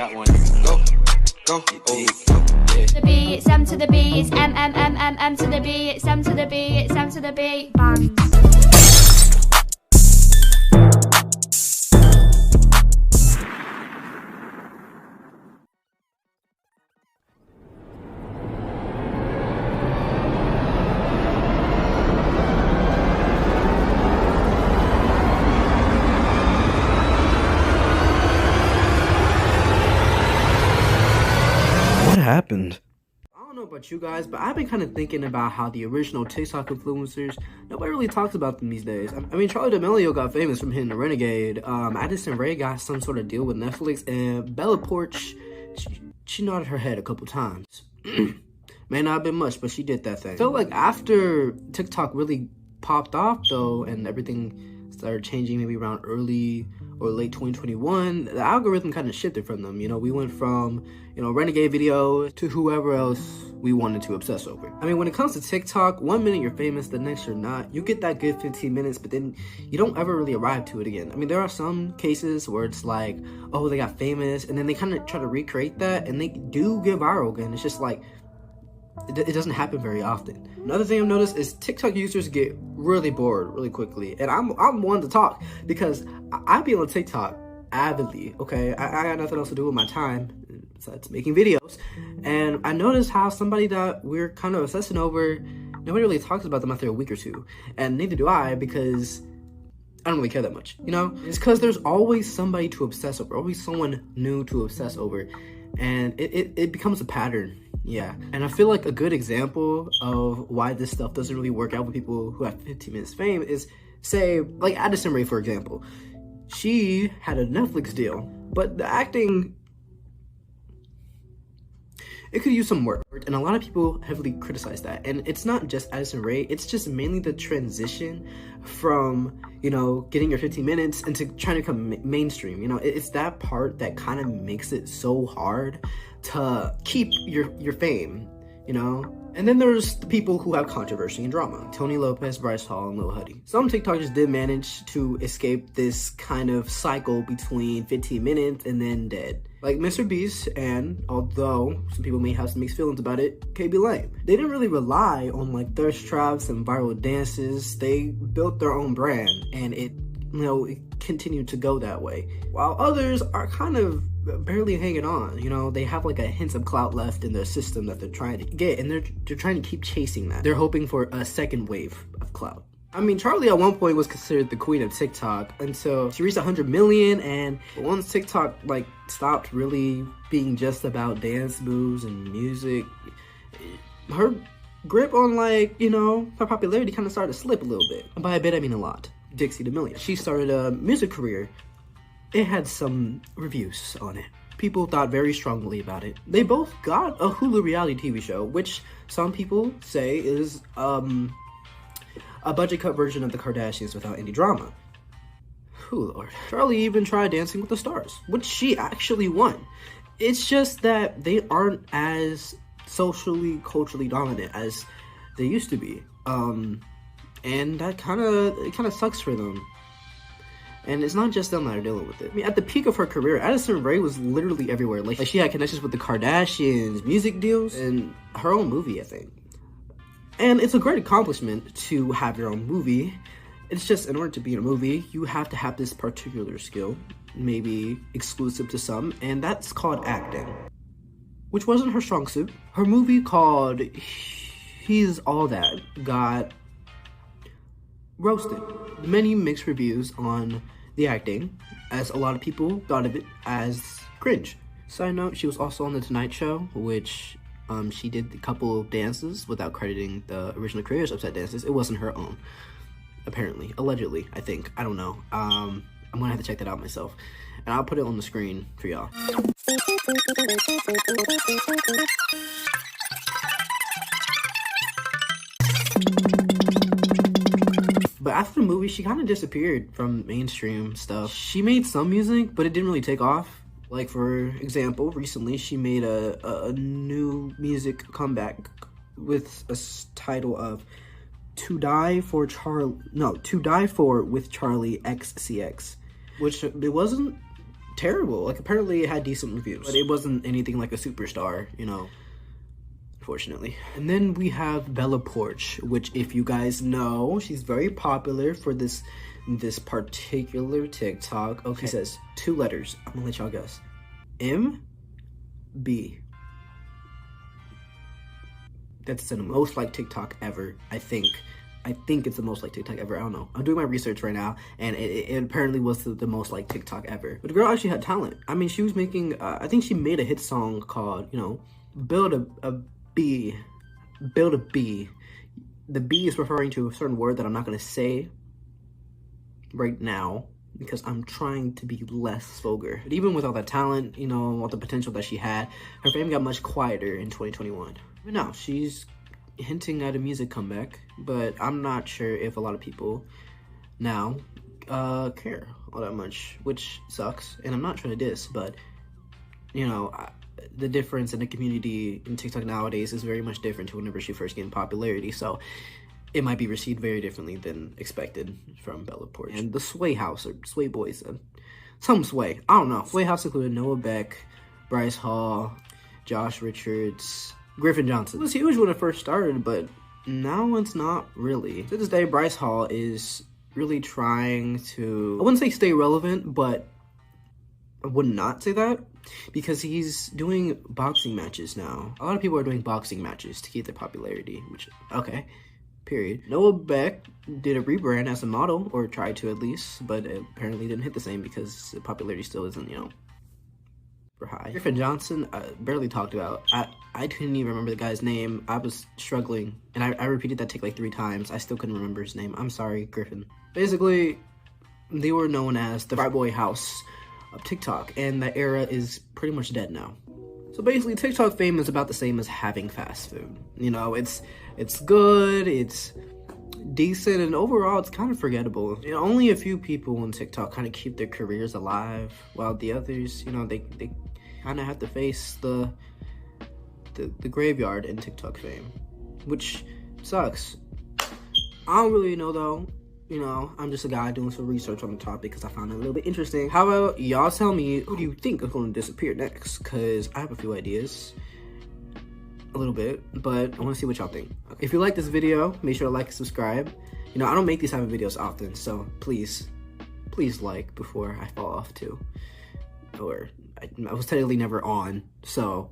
that one. Go, go, yeah. The B, it's M to the B, it's M to the B, it's M to the B, it's M to the B, bands. What happened? I don't know about you guys, but I've been kind of thinking about how the original TikTok influencers, nobody really talks about them these days. I mean, Charli D'Amelio got famous from hitting the Renegade. Addison Rae got some sort of deal with Netflix, and Bella Poarch, she nodded her head a couple times. May not have been much, but she did that thing. I feel like after TikTok really popped off, though, and everything started changing maybe around early or late 2021, the algorithm kind of shifted from them. You know, we went from, you know, Renegade video to whoever else we wanted to obsess over. I mean, when it comes to TikTok, 1 minute you're famous, the next you're not. You get that good 15 minutes, but then you don't ever really arrive to it again. I mean, there are some cases where it's like, oh, they got famous, and then they kind of try to recreate that, and they do get viral again. It's just like, it doesn't happen very often. Another thing I've noticed is TikTok users get really bored really quickly. And I'm one to talk because I be on TikTok avidly, okay? I got nothing else to do with my time besides making videos. And I noticed how somebody that we're kind of obsessing over, nobody really talks about them after a week or two. And neither do I, because I don't really care that much, you know? It's because there's always somebody to obsess over, always someone new to obsess over. And it becomes a pattern. Yeah, and I feel like a good example of why this stuff doesn't really work out with people who have 15 minutes fame is, say, like Addison Rae, for example. She had a Netflix deal, but the acting, it could use some work. And a lot of people heavily criticize that. And it's not just Addison Rae, it's just mainly the transition from, you know, getting your 15 minutes into trying to come mainstream. You know, it's that part that kind of makes it so hard to keep your fame, you know? And then there's the people who have controversy and drama. Tony Lopez, Bryce Hall, and Lil Huddy. Some TikTokers did manage to escape this kind of cycle between 15 minutes and then dead. Like Mr. Beast, and although some people may have some mixed feelings about it, KB Lame. They didn't really rely on like thirst traps and viral dances. They built their own brand, and it continued to go that way. While others are kind of barely hanging on, you know, they have like a hint of clout left in their system that they're trying to get, and they're trying to keep chasing that. They're hoping for a second wave of clout. I mean, Charli at one point was considered the queen of TikTok until she reached 100 million, and once TikTok like stopped really being just about dance moves and music, her grip on like, you know, her popularity kind of started to slip a little bit. And by a bit, I mean a lot. Dixie D'Amelio. She started a music career. It had some reviews on it. People thought very strongly about it. They both got a Hulu reality TV show, which some people say is a budget cut version of the Kardashians without any drama. Oh Lord. Charli even tried Dancing with the Stars, which she actually won. It's just that they aren't as socially, culturally dominant as they used to be. And that kind of sucks for them. And it's not just them that are dealing with it. I mean, at the peak of her career, Addison Rae was literally everywhere. Like she had connections with the Kardashians, music deals, and her own movie, I think. And it's a great accomplishment to have your own movie. It's just, in order to be in a movie, you have to have this particular skill, maybe exclusive to some, and that's called acting, which wasn't her strong suit. Her movie called He's All That got roasted. Many mixed reviews on the acting, as a lot of people thought of it as cringe. Side note, she was also on The Tonight Show, which she did a couple of dances without crediting the original creators of said dances. It wasn't her own, apparently. Allegedly, I think. I don't know. I'm gonna have to check that out myself. And I'll put it on the screen for y'all. But after the movie, she kind of disappeared from mainstream stuff. She made some music, but it didn't really take off. Like, for example, recently she made a new music comeback with a title of To Die For with Charli XCX, which it wasn't terrible. Like, apparently it had decent reviews, but it wasn't anything like a superstar, you know, unfortunately. And then we have Bella Poarch, which, if you guys know, she's very popular for this particular TikTok. Okay, it says 2 letters. I'm gonna let y'all guess. M-B. That's the most liked TikTok ever, I think. I think it's the most liked TikTok ever. I don't know. I'm doing my research right now, and it apparently was the most liked TikTok ever. But the girl actually had talent. I mean, she was making, I think she made a hit song called, you know, Build a Bee. Build a Bee. The bee is referring to a certain word that I'm not going to say right now, because I'm trying to be less vulgar. But even with all that talent, you know, all the potential that she had, her fame got much quieter in 2021. But now, she's hinting at a music comeback, but I'm not sure if a lot of people now care all that much, which sucks. And I'm not trying to diss, but, you know, the difference in the community in TikTok nowadays is very much different to whenever she first gained popularity, so it might be received very differently than expected from Bella Poarch. And the Sway House, or Sway Boys, some Sway, I don't know. Sway House included Noah Beck, Bryce Hall, Josh Richards, Griffin Johnson. It was huge when it first started, but now it's not really. To this day, Bryce Hall is really trying to, I wouldn't say stay relevant, but I would not say that, because he's doing boxing matches now. A lot of people are doing boxing matches to keep their popularity, which, okay, period. Noah Beck did a rebrand as a model, or tried to at least, but it apparently didn't hit the same because the popularity still isn't, you know, super high. Griffin Johnson, barely talked about. I couldn't even remember the guy's name. I was struggling, and I repeated that take like 3 times. I still couldn't remember his name. I'm sorry, Griffin. Basically, they were known as the Frat Boy House of TikTok, and that era is pretty much dead now. So basically, TikTok fame is about the same as having fast food. You know, it's good, it's decent, and overall it's kind of forgettable. You know, only a few people on TikTok kind of keep their careers alive, while the others, you know, they kind of have to face the graveyard in TikTok fame, which sucks. I don't really know though. You know, I'm just a guy doing some research on the topic because I found it a little bit interesting. How about y'all tell me, who do you think is going to disappear next? Because I have a few ideas. A little bit, but I want to see what y'all think. Okay. If you like this video, make sure to like and subscribe. You know, I don't make these type of videos often, so please like before I fall off too. Or I was technically never on, so